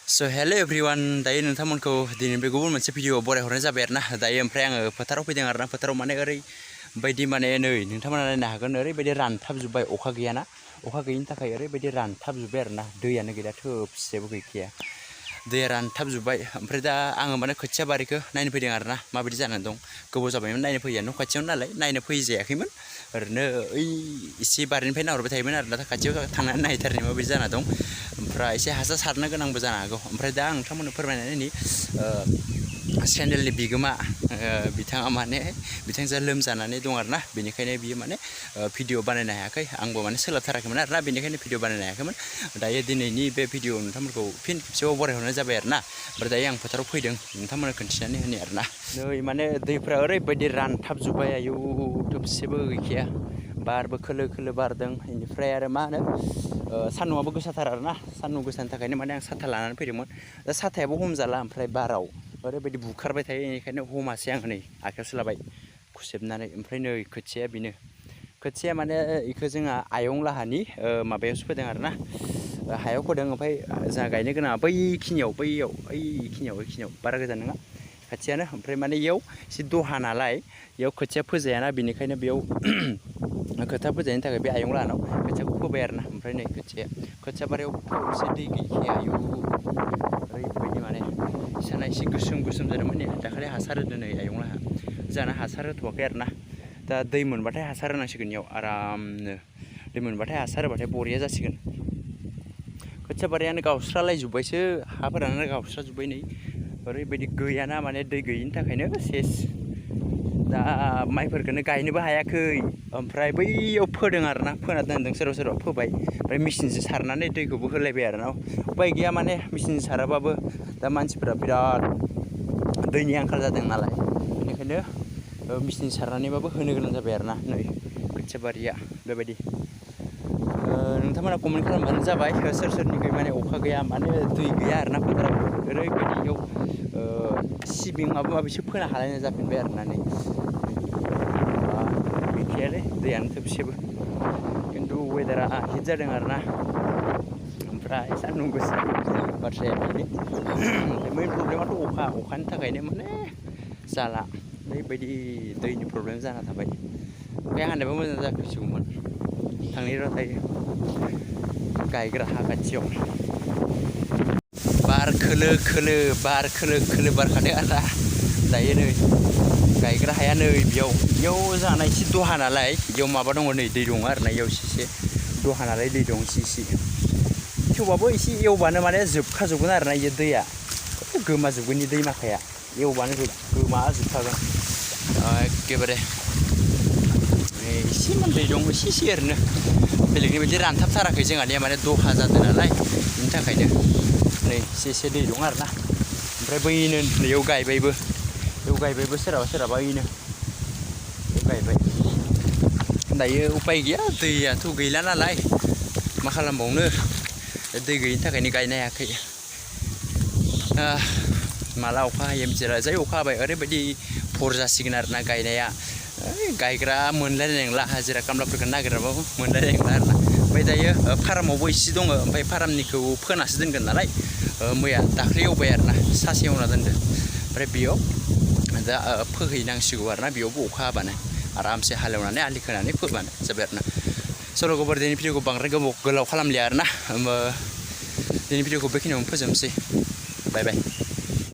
So hello everyone, dayo nontonमोनखौ दिनैनिफ्राय गुबुन मोनसे भिडिअ बरायहरनाय जाबाय आरोना दायो ओमफ्राय आङो फोथाराव फैदों आरोना फोथाराव माने ओरैबायदि माने नै नोंथांमोना नायनो हागोन ओरैबायदि रानथाबजोब्बाय अखा गैयाना अखा गैयिनि थाखाय ओरैबायदि रानथाबजोब्बाय आरोना दैयानो गैला थोबसेबो गैखाया दैया रानथाबजोब्बाय ओमफ्राय दा आङो माने खोथिया बारिखौ नायनो फैदों आरोना माबायदि जानानै दं गोबाव जाबायमोन नायनो फैया न' खाथियावनो नालाय नायनो फैजायाखैमोन ओरैनो ओइ एसे बारिनिफ्राय नाहरबाय थायोमोन आरो दा खाथियाव थांनानै नायथारनो माबायदि जाना दं ओमफ्राय एसे हासार सारनो गोनांबो जानो हागौ ओमफ्राय दा आं नोंथांमोननो फोरमायनानै चेनेलनि बिगोमा बिथाङा माने बिथांजोआ लोमजानानै दं आरोना बेनिखायनो बियो माने भिडिअ बानायनो हायाखै आंबो माने सोलाबथाराखैमोन आरोना बेनिखायनो भिडिअ बानायनो हायाखैमोन दायो दिनैनि बे भिडिअ नोंथांमोनखौ फिन खेबसेबाव बरायहरनाय जाबाय आरोना ओमफ्राय दायो आं फोथाराव फैदों नोंथांमोननो खोन्थिनानै होनो आरोना नै माने दैफ्रा ओरैबायदि रानथाबजोब्बाय आयौ थोबसेबो गैखाया बारबो खोलो खोलो बारदों बेनिफ्राय आरो मा होनो सान्दुंआबो गोसाथार आरोना सान्दुं गोसानि थाखायनो माने आं साथा लानानै फैदोंमोन दा साथायाबो हमजाला ओमफ्राय बाराव ओरैबायदि बुखारबाय थायो बेनिखायनो हमासै आङो नै आखायावसो लाबाय खुसेबनानै ओमफ्राय नै खोथियाया बेनो खोथिया माने बेखौ जोंहा आयं लाहानि माबायावसो फोदों आरोना हायाव फोदों ओमफ्राय जोंहा गायनो गोनाङा बैखिनियाव बारा गोजान नङा खाथियानो ओमफ्राय माने इयाव एसे दहा नालाय इयाव खोथिया फोजायाना बेनिखायनो बेयाव खोथिया फोजायनि थाखाय बे आयं लाहानाव खोथियाखौ फोबाय आरोना ओमफ्राय नै खोथिया बारियाव एसे दै गैखाया आयौ ओरैबायदि माने इसाना एसे गोसोम जादोंमोन ने दाखालि हासार होदों नै आयं लाहा जाना हासार होथ'वाखै आरोना दा दै मोनबाथाय हासार होनांसिगोन इयाव आरामनो दै मोनबाथाय हासार होबाथाय बरिया जासिगोन खोथिया बारियानो गावस्रालायजोब्बायसो हाफोरानो गावस्राजोब्बाय नै ओरैबायदि गैयाना माने दै गैयिनि थाखायनो सेस दा माइफोरखौनो गायनोबो हायाखै ओमफ्राय बैयाव फोदों आरोना फोना दोनदों सोरबा फोबाय ओमफ्राय मेचिनजों सारनानै दैखौबो होलायबाय आरोना उपाय गैया माने मेचिनजों साराबाबो दा मानसिफोरा बिराद दैनि आंखाल जादों नालाय बेनिखायनो मेचिन सारनानैबाबो होनो गोनां जाबाय आरोना नै खोथिया बारिया बेबायदि नोंथांमोना कमेन्ट खालामबानो जाबाय सोरनिखै माने अखा गैया माने दै गैया आरोना फोथाराव ओरैबायदि इयाव सिबिं माबा माबिसो फोनो हालायनाय जाफिनबाय आरोना नै गैखायालै दैयानो थोबसेबो खिन्थु वेदारा हिट जादों आरोना ओमफ्राय सान्दुं गोसा बाथ्राया बेनो मेन प्रब्लेमाथ' अखानि थाखायनो माने जाला ओरैबायदि दैनि प्रब्लेम जाना थाबाय अखाया हानोबा मोजां जाफैसिगौमोन थांनि र' दायो गायग्रा हा खाथियाव बार खोलो खोलो बारखादों आरोना दायो नै गायग्रा हाया नै बेयाव जाना एसे दहा नालाय बेयाव माबा दङ नै दै दङ आरोना बेयाव एसे दहा नालाय दै दं एसे थेवबाबो एसे एवबानो माने जोबखाजोबगोन आरोना इयो दैया गोमाजोबगोन दै माखाया एवबानो गोमाजोबखागोन एखेबारे एसेमान दै दं एसे ओरैनो बेलेगनि बायदि रानथाबथाराखै जोंहानिया माने दहा जादों नालाय बेनि थाखायनो नै एसे दै दं आरोना ओमफ्राय बैनो नैयाव गायबायबो सोरहाबा इनो गायबाय दायो उपाय गैया दैयाथ' गैला नालाय मा खालामबावनो दै गैयिनि थाखायनो गायनो हायाखै माला अखा हायो मिथिला जै अखा हाबाय ओरैबायदि भर जासिगोन आरोना गायनाया गायग्रा मोनलायनाय नंला हाजिरा खामलाफोरखौ नागिरबाबो मोनलायनाय नंला आरोना ओमफ्राय दायो फार्मावबो एसे दङ ओमफ्राय फार्मनिखौ फोनासो दोनगोन नालाय मैया दाख्लै एवबाय आरोना सासे एवना दोनदो ओमफ्राय बेयाव दा फोहैनांसिगौ आरोना बेयावबो अखा हाबानो आरामसे हालेवनानै आलि खोनानै फोबानो जाबाय आरोना सल'गोबर दिनै भिडिअखौ बांद्राय गोलाव खालामलिया आरोना दिनै भिडिअखौ बेखिनियावनो फोजोबनोसै बाय